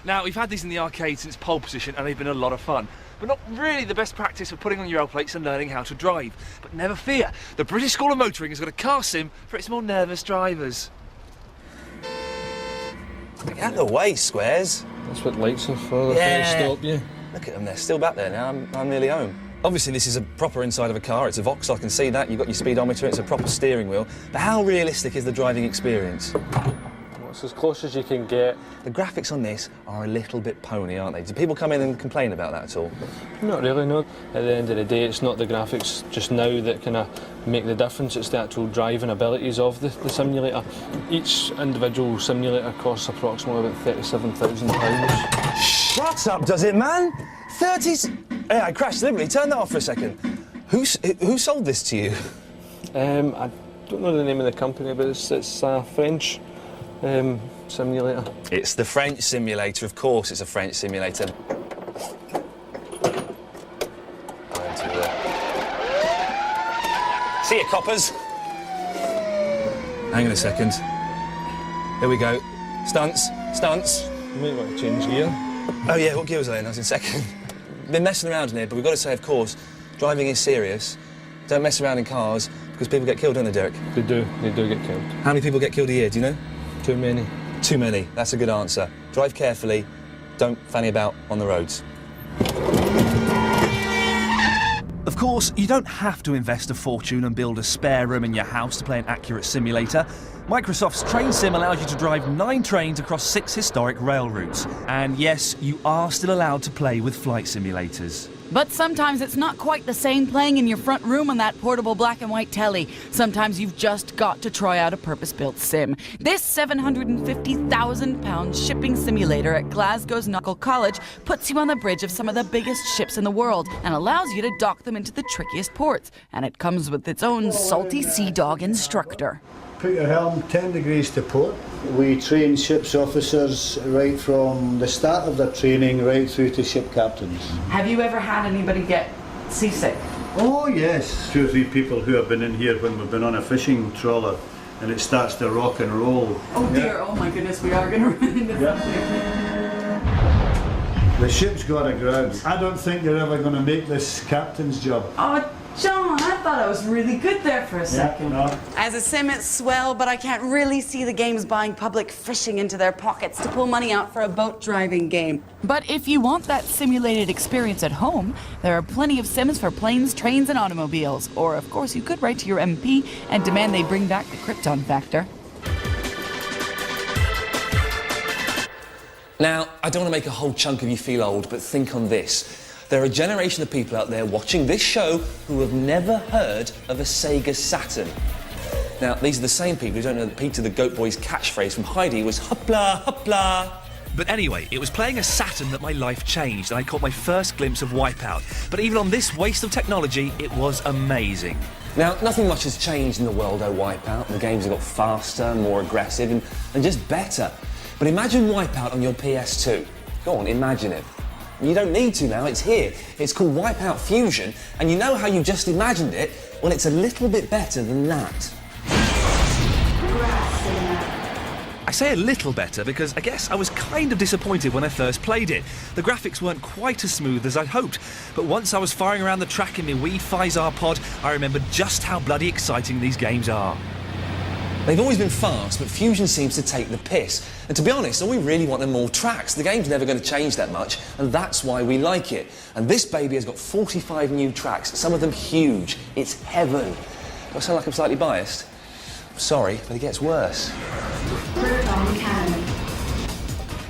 Now, we've had these in the arcade since pole position and they've been a lot of fun, but not really the best practice for putting on your L plates and learning how to drive. But never fear, the British School of Motoring has got a car sim for its more nervous drivers. Get out of the way, Squares. That's what lights are for, they're trying to stop you. Look at them, they're still back there now. I'm nearly home. Obviously, this is a proper inside of a car. It's a Vauxhall, I can see that. You've got your speedometer, it's a proper steering wheel. But how realistic is the driving experience? Well, it's as close as you can get. The graphics on this are a little bit pony, aren't they? Do people come in and complain about that at all? Not really, no. At the end of the day, it's not the graphics just now that kind of make the difference, it's the actual driving abilities of the simulator. Each individual simulator costs approximately about £37,000. Shut up, does it, man? 30s? Hey, I crashed deliberately. Turn that off for a second. Who sold this to you? I don't know the name of the company, but it's a French simulator. It's the French simulator, of course it's a French simulator. See you, coppers. Hang on a second. Here we go. Stunts, stunts. You might want to change gear. Oh yeah, what gear was I in? I was in second. Been messing around in here, but we've got to say, of course, driving is serious. Don't mess around in cars, because people get killed, don't they, Derek? They do get killed. How many people get killed a year, do you know? Too many. Too many, that's a good answer. Drive carefully, don't fanny about on the roads. Of course, you don't have to invest a fortune and build a spare room in your house to play an accurate simulator. Microsoft's Train Sim allows you to drive 9 trains across 6 historic rail routes. And yes, you are still allowed to play with flight simulators. But sometimes it's not quite the same playing in your front room on that portable black and white telly. Sometimes you've just got to try out a purpose-built sim. This £750,000 shipping simulator at Glasgow's Knuckle College puts you on the bridge of some of the biggest ships in the world and allows you to dock them into the trickiest ports. And it comes with its own salty sea dog instructor. Put your helm 10 degrees to port. We train ship's officers right from the start of their training right through to ship captains. Have you ever had anybody get seasick? Oh yes, 2 or 3 people who have been in here when we've been on a fishing trawler and it starts to rock and roll. Oh dear, oh my goodness, we are going to run into something. The ship's got aground. I don't think you're ever going to make this captain's job. Oh, John, I thought I was really good there for a second. No. As a sim, it's swell, but I can't really see the games buying public fishing into their pockets to pull money out for a boat driving game. But if you want that simulated experience at home, there are plenty of sims for planes, trains, and automobiles. Or, of course, you could write to your MP and demand they bring back the Krypton factor. Now, I don't want to make a whole chunk of you feel old, but think on this. There are a generation of people out there watching this show who have never heard of a Sega Saturn. Now, these are the same people who don't know that Peter the Goat Boy's catchphrase from Heidi was "Hoopla, hoopla." But anyway, it was playing a Saturn that my life changed and I caught my first glimpse of Wipeout. But even on this waste of technology, it was amazing. Now, nothing much has changed in the world of Wipeout. The games have got faster, more aggressive, and just better. But imagine Wipeout on your PS2. Go on, imagine it. You don't need to now, it's here. It's called Wipeout Fusion, and you know how you just imagined it? Well, it's a little bit better than that. I say a little better because I guess I was kind of disappointed when I first played it. The graphics weren't quite as smooth as I'd hoped, but once I was firing around the track in my wee Physar pod, I remembered just how bloody exciting these games are. They've always been fast, but Fusion seems to take the piss. And to be honest, all we really want are more tracks. The game's never going to change that much, and that's why we like it. And this baby has got 45 new tracks, some of them huge. It's heaven. Do I sound like I'm slightly biased? I'm sorry, but it gets worse.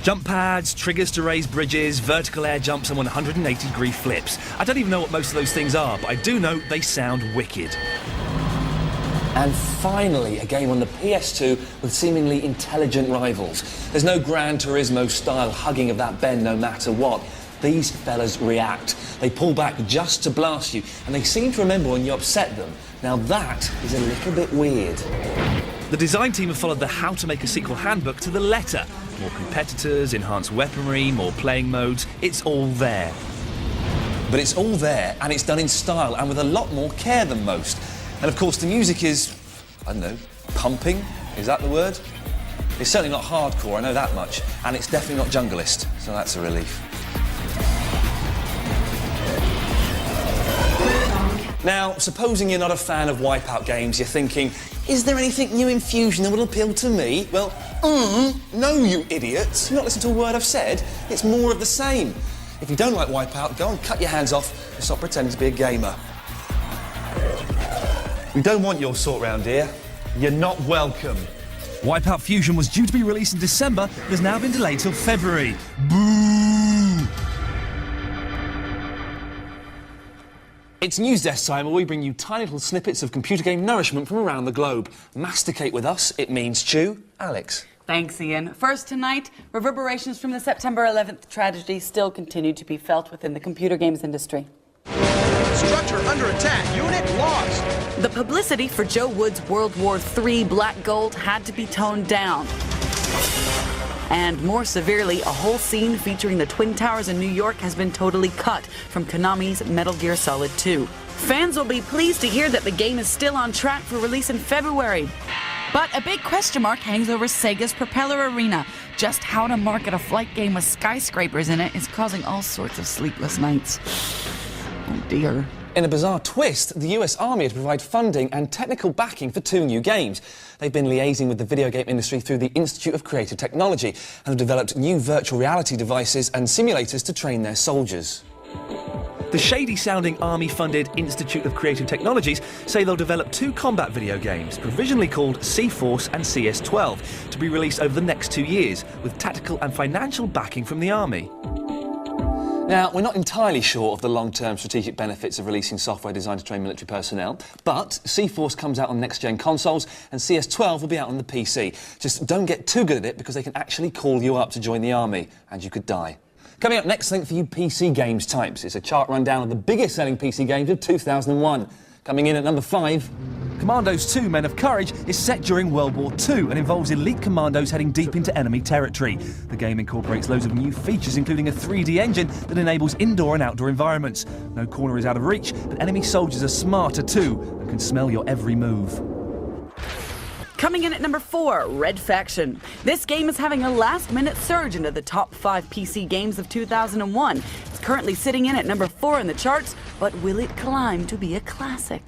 Jump pads, triggers to raise bridges, vertical air jumps and 180-degree flips. I don't even know what most of those things are, but I do know they sound wicked. And finally, a game on the PS2 with seemingly intelligent rivals. There's no Gran Turismo-style hugging of that bend no matter what. These fellas react. They pull back just to blast you, and they seem to remember when you upset them. Now that is a little bit weird. The design team have followed the How to Make a Sequel handbook to the letter. More competitors, enhanced weaponry, more playing modes, it's all there. But it's all there, and it's done in style and with a lot more care than most. And of course the music is, I don't know, pumping? Is that the word? It's certainly not hardcore, I know that much, and it's definitely not junglist, so that's a relief. Now, supposing you're not a fan of Wipeout games, you're thinking, is there anything new in Fusion that will appeal to me? Well, no, you idiots. You've not listened to a word I've said. It's more of the same. If you don't like Wipeout, go and cut your hands off and stop pretending to be a gamer. We don't want your sort round here. You're not welcome. Wipeout Fusion was due to be released in December, but has now been delayed till February. Boo! It's News Desk time, where we bring you tiny little snippets of computer game nourishment from around the globe. Masticate with us, it means chew. Alex. Thanks, Ian. First tonight, reverberations from the September 11th tragedy still continue to be felt within the computer games industry. Structure under attack. Unit lost. The publicity for Joe Wood's World War III Black Gold had to be toned down. And more severely, a whole scene featuring the Twin Towers in New York has been totally cut from Konami's Metal Gear Solid 2. Fans will be pleased to hear that the game is still on track for release in February. But a big question mark hangs over Sega's Propeller Arena. Just how to market a flight game with skyscrapers in it is causing all sorts of sleepless nights. Oh dear. In a bizarre twist, the US Army had provided funding and technical backing for 2 new games. They've been liaising with the video game industry through the Institute of Creative Technology and have developed new virtual reality devices and simulators to train their soldiers. The shady-sounding Army-funded Institute of Creative Technologies say they'll develop 2 combat video games, provisionally called C-Force and CS-12, to be released over the next 2 years, with tactical and financial backing from the Army. Now, we're not entirely sure of the long-term strategic benefits of releasing software designed to train military personnel, but C-Force comes out on next-gen consoles and CS-12 will be out on the PC. Just don't get too good at it, because they can actually call you up to join the Army, and you could die. Coming up next, something for you PC games types. It's a chart rundown of the biggest selling PC games of 2001. Coming in at number 5... Commandos 2 Men of Courage is set during World War II and involves elite commandos heading deep into enemy territory. The game incorporates loads of new features, including a 3D engine that enables indoor and outdoor environments. No corner is out of reach, but enemy soldiers are smarter too and can smell your every move. Coming in at number 4, Red Faction. This game is having a last-minute surge into the top 5 PC games of 2001. It's currently sitting in at number 4 in the charts, but will it climb to be a classic?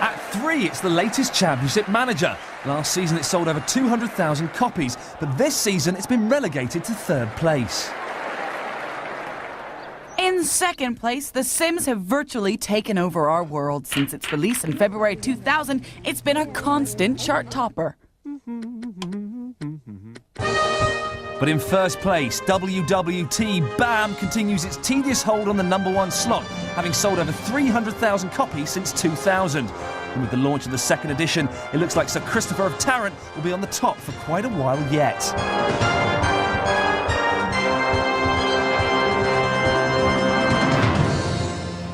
At 3, it's the latest Championship Manager. Last season it sold over 200,000 copies, but this season it's been relegated to 3rd place. In 2nd place, The Sims have virtually taken over our world. Since its release in February 2000, it's been a constant chart topper. But in 1st place, WWT BAM continues its tedious hold on the number 1 slot, having sold over 300,000 copies since 2000. And with the launch of the 2nd edition, it looks like Sir Christopher of Tarrant will be on the top for quite a while yet.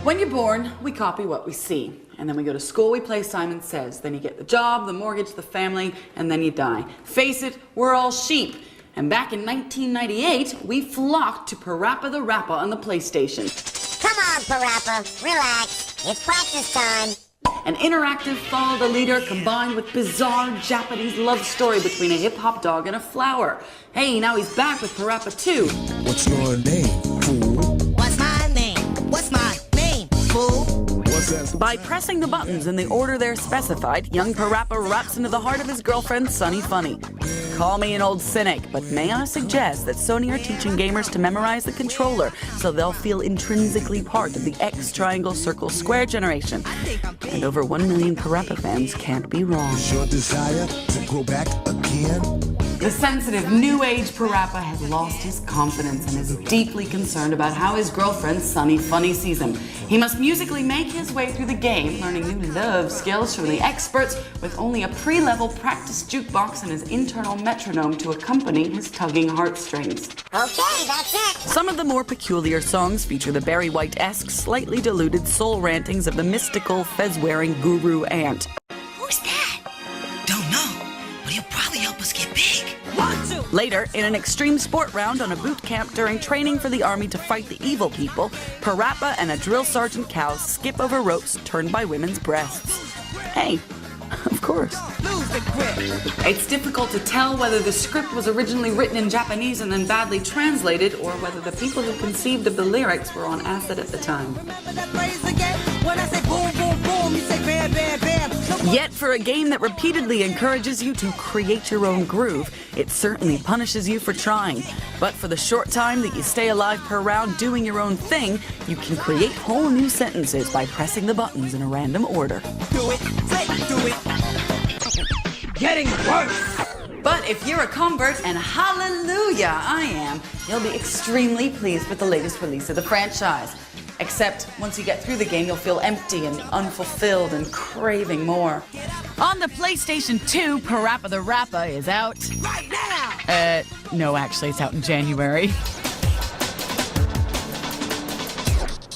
When you're born, we copy what we see. And then we go to school, we play Simon Says. Then you get the job, the mortgage, the family, and then you die. Face it, we're all sheep. And back in 1998, we flocked to Parappa the Rapper on the PlayStation. Come on, Parappa, relax. It's practice time. An interactive follow the leader combined with bizarre Japanese love story between a hip-hop dog and a flower. Hey, now he's back with Parappa 2. What's your name, fool? What's my name? What's my name, fool? By pressing the buttons in the order they're specified, young Parappa raps into the heart of his girlfriend, Sunny Funny. Call me an old cynic, but may I suggest that Sony are teaching gamers to memorize the controller so they'll feel intrinsically part of the X, triangle, circle, square generation. And over 1 million Parappa fans can't be wrong. Your desire to go back again? The sensitive, new age Parappa has lost his confidence and is deeply concerned about how his girlfriend, Sunny Funny, sees him. He must musically make his way through the game, learning new love skills from the experts, with only a pre-level practice jukebox and his internal metronome to accompany his tugging heartstrings. Okay, that's it. Some of the more peculiar songs feature the Barry White-esque, slightly diluted soul rantings of the mystical, fez-wearing guru ant. Who's that? Don't know, but he'll probably help us get big. Later, in an extreme sport round on a boot camp during training for the army to fight the evil people, Parappa and a drill sergeant cow skip over ropes turned by women's breasts. Hey, Of course. It's difficult to tell whether the script was originally written in Japanese and then badly translated, or whether the people who conceived of the lyrics were on acid at the time. Yet for a game that repeatedly encourages you to create your own groove, it certainly punishes you for trying. But for the short time that you stay alive per round doing your own thing, you can create whole new sentences by pressing the buttons in a random order. Do it, do it. Getting worse. But if you're a convert, and hallelujah, I am, you'll be extremely pleased with the latest release of the franchise. Except once you get through the game, you'll feel empty and unfulfilled and craving more. On the PlayStation 2, Parappa the Rappa is out. Right now. No, actually, it's out in January.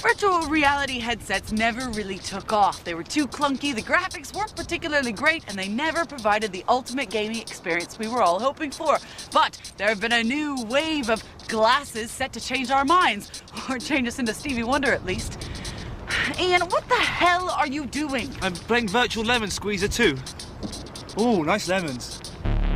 Virtual reality headsets never really took off. They were too clunky, the graphics weren't particularly great, and they never provided the ultimate gaming experience we were all hoping for. But there have been a new wave of glasses set to change our minds, or change us into Stevie Wonder at least. Ian, what the hell are you doing? I'm playing Virtual Lemon Squeezer 2. Ooh, nice lemons.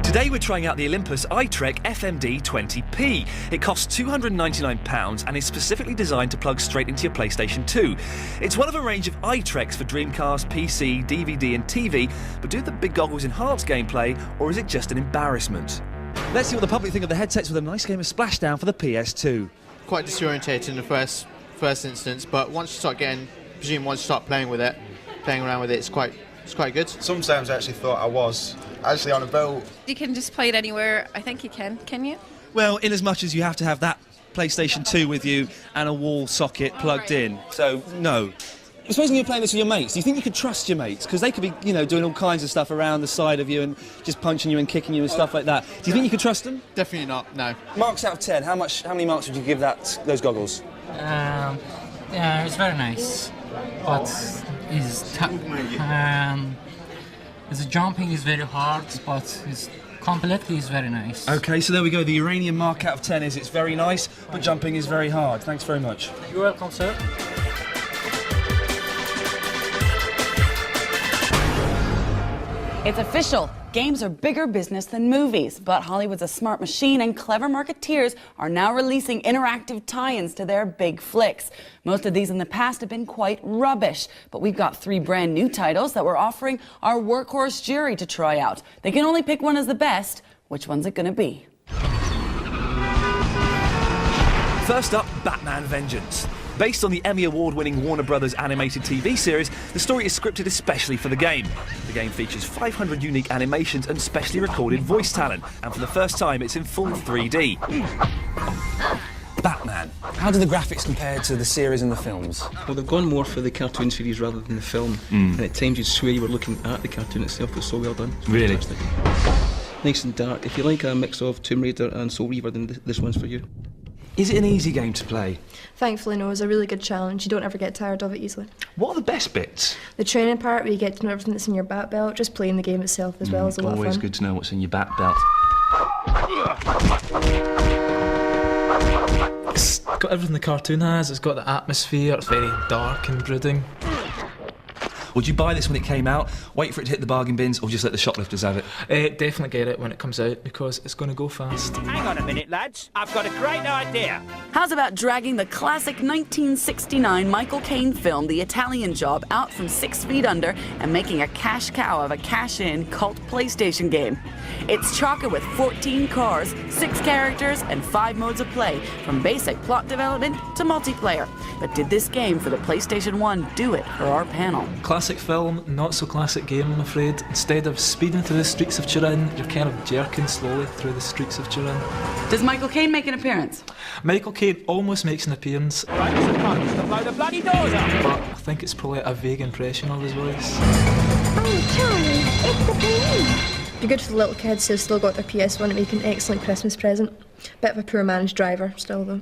Today we're trying out the Olympus iTrek FMD 20p. It costs £299 and is specifically designed to plug straight into your PlayStation 2. It's one of a range of iTreks for Dreamcast, PC, DVD and TV, but do the big goggles enhance gameplay, or is it just an embarrassment? Let's see what the public think of the headsets with a nice game of Splashdown for the PS2. Quite disorientated in the first instance, but once you start playing around with it, it's quite good. Sometimes I actually thought I was actually on a boat. You can just play it anywhere. I think you can you? Well, in as much as you have to have that PlayStation 2 with you and a wall socket plugged in. So, no. Supposing you're playing this with your mates, do you think you could trust your mates? Because they could be, doing all kinds of stuff around the side of you and just punching you and kicking you and stuff like that. Do you think you could trust them? Definitely not, no. Marks out of 10, how many marks would you give those goggles? Yeah, it's very nice, but the jumping is very hard, but it's completely is very nice. Okay, so there we go. The uranium mark out of 10 is it's very nice, but jumping is very hard. Thanks very much. You're welcome, sir. It's official. Games are bigger business than movies, but Hollywood's a smart machine and clever marketeers are now releasing interactive tie-ins to their big flicks. Most of these in the past have been quite rubbish, but we've got 3 brand new titles that we're offering our workhorse jury to try out. They can only pick one as the best. Which one's it gonna be? First up, Batman Vengeance. Based on the Emmy Award-winning Warner Brothers animated TV series, the story is scripted especially for the game. The game features 500 unique animations and specially recorded voice talent, and for the first time it's in full 3D. Batman. How do the graphics compare to the series and the films? Well, they've gone more for the cartoon series rather than the film, and at times you'd swear you were looking at the cartoon itself. It was so well done. It's really? Fantastic. Nice and dark. If you like a mix of Tomb Raider and Soul Reaver, then this one's for you. Is it an easy game to play? Thankfully, no. It's a really good challenge. You don't ever get tired of it easily. What are the best bits? The training part, where you get to know everything that's in your bat belt. Just playing the game itself as well is a lot of fun. Always good to know what's in your bat belt. It's got everything the cartoon has. It's got the atmosphere. It's very dark and brooding. Would you buy this when it came out, wait for it to hit the bargain bins, or just let the shoplifters have it? Definitely get it when it comes out, because it's going to go fast. Hang on a minute, lads. I've got a great idea. How's about dragging the classic 1969 Michael Caine film, The Italian Job, out from 6 feet under and making a cash cow of a cash-in cult PlayStation game? It's chocker with 14 cars, 6 characters, and 5 modes of play, from basic plot development to multiplayer. But did this game for the PlayStation 1 do it for our panel? Classic film, not so classic game, I'm afraid. Instead of speeding through the streets of Turin, you're kind of jerking slowly through the streets of Turin. Does Michael Caine make an appearance? Michael Caine almost makes an appearance. Right, Mr. Punch, to blow the bloody doors up. But I think it's probably a vague impression of his voice. Oh, Charlie, it's the police. It'd be good for the little kids who've still got their PS1. It'd make an excellent Christmas present. Bit of a poor man's driver, still though.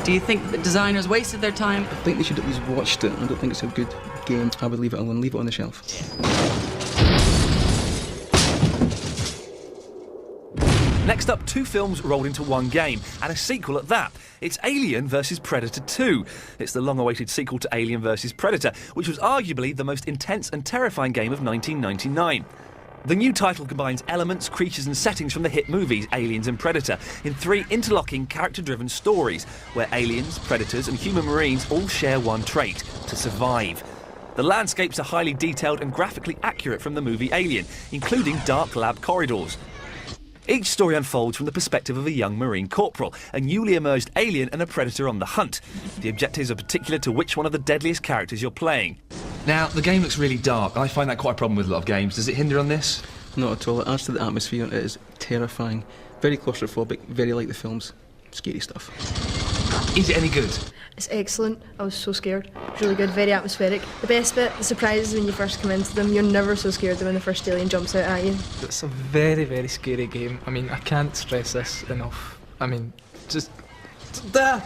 Do you think the designers wasted their time? I think they should at least watched it. I don't think it's a good game. I would leave it alone, leave it on the shelf. Next up, two films rolled into one game, and a sequel at that. It's Alien vs Predator 2. It's the long-awaited sequel to Alien vs Predator, which was arguably the most intense and terrifying game of 1999. The new title combines elements, creatures and settings from the hit movies Aliens and Predator in three interlocking, character-driven stories, where aliens, predators and human marines all share one trait: to survive. The landscapes are highly detailed and graphically accurate from the movie Alien, including dark lab corridors. Each story unfolds from the perspective of a young Marine corporal, a newly emerged alien and a predator on the hunt. The objectives are particular to which one of the deadliest characters you're playing. Now, the game looks really dark. I find that quite a problem with a lot of games. Does it hinder on this? Not at all. It adds to the atmosphere. It is terrifying. Very claustrophobic, very like the films. Scary stuff. Is it any good? It's excellent. I was so scared. It's really good, very atmospheric. The best bit, the surprises when you first come into them. You're never so scared when the first alien jumps out at you. It's a very, very scary game. I mean, I can't stress this enough. I mean, just... The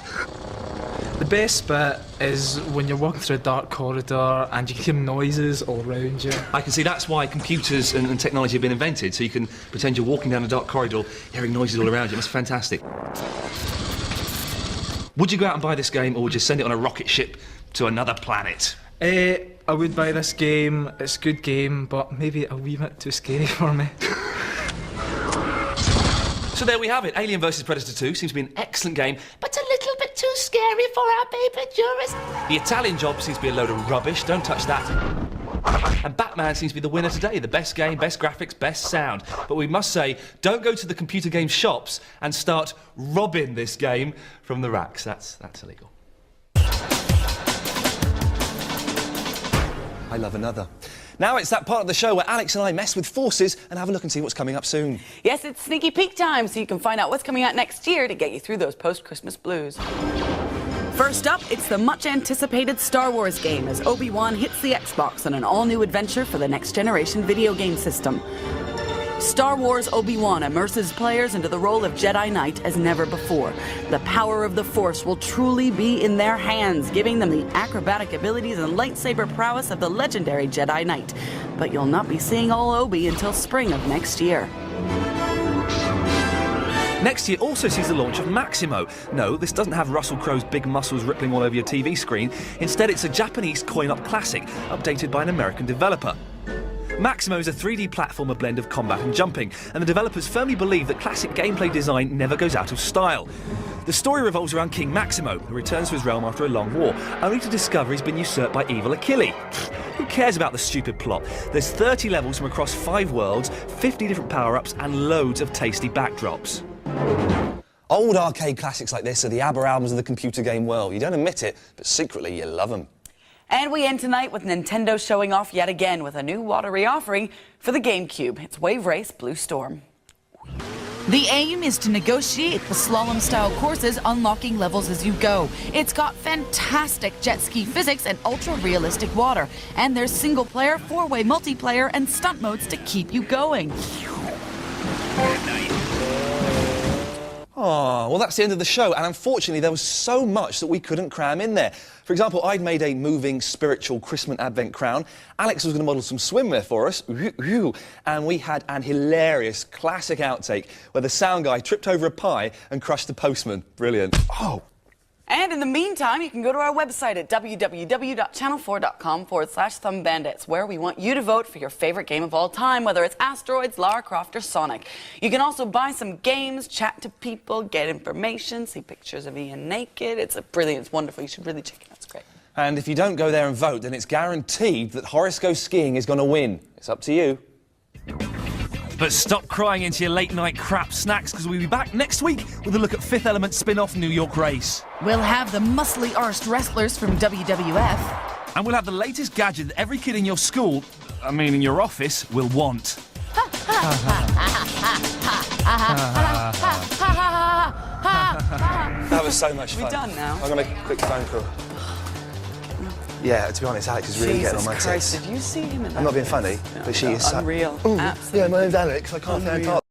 best bit is when you're walking through a dark corridor and you can hear noises all around you. I can see that's why computers and technology have been invented, so you can pretend you're walking down a dark corridor, hearing noises all around you. It's fantastic. Would you go out and buy this game, or would you send it on a rocket ship to another planet? I would buy this game. It's a good game, but maybe a wee bit too scary for me. So there we have it. Alien vs Predator 2 seems to be an excellent game, But a little bit too scary for our baby jurist. the Italian Job seems to be a load of rubbish, don't touch that. And Batman seems to be the winner today. The best game, best graphics, best sound. But we must say, don't go to the computer game shops and start robbing this game from the racks. That's illegal. I love another. Now it's that part of the show where Alex and I mess with forces and have a look and see what's coming up soon. Yes, it's sneaky peek time, so you can find out what's coming out next year to get you through those post-Christmas blues. First up, it's the much-anticipated Star Wars game as Obi-Wan hits the Xbox on an all-new adventure for the next-generation video game system. Star Wars Obi-Wan immerses players into the role of Jedi Knight as never before. The power of the Force will truly be in their hands, giving them the acrobatic abilities and lightsaber prowess of the legendary Jedi Knight. But you'll not be seeing all Obi until spring of next year. Next year also sees the launch of Maximo. No, this doesn't have Russell Crowe's big muscles rippling all over your TV screen. Instead, it's a Japanese coin-op classic, updated by an American developer. Maximo is a 3D platformer blend of combat and jumping, and the developers firmly believe that classic gameplay design never goes out of style. The story revolves around King Maximo, who returns to his realm after a long war, only to discover he's been usurped by evil Achille. Who cares about the stupid plot? There's 30 levels from across 5 worlds, 50 different power-ups, and loads of tasty backdrops. Old arcade classics like this are the ABBA albums of the computer game world. You don't admit it, but secretly you love them. And we end tonight with Nintendo showing off yet again with a new watery offering for the GameCube. It's Wave Race Blue Storm. The aim is to negotiate the slalom-style courses, unlocking levels as you go. It's got fantastic jet ski physics and ultra-realistic water. And there's single-player, 4-way multiplayer, and stunt modes to keep you going. Oh, well, that's the end of the show, and unfortunately there was so much that we couldn't cram in there. For example, I'd made a moving, spiritual Christmas Advent crown. Alex was going to model some swimwear for us, and we had an hilarious classic outtake where the sound guy tripped over a pie and crushed the postman. Brilliant. Oh. And in the meantime, you can go to our website at www.channel4.com/ThumbBandits, where we want you to vote for your favorite game of all time, whether it's Asteroids, Lara Croft, or Sonic. You can also buy some games, chat to people, get information, see pictures of Ian naked. It's brilliant, it's wonderful. You should really check it out. It's great. And if you don't go there and vote, then it's guaranteed that Horace Goes Skiing is going to win. It's up to you. But stop crying into your late-night crap snacks, because we'll be back next week with a look at Fifth Element spin-off New York Race. We'll have the muscly-arsed wrestlers from WWF. And we'll have the latest gadget that every kid in your school, I mean in your office, will want. That was so much fun. We're done now. I'm going to make a quick phone call. Yeah, to be honest, Alex is really getting on my tits. Did you see him in that? I'm not being funny, but she is unreal. Yeah, my name's Alex. I can't stand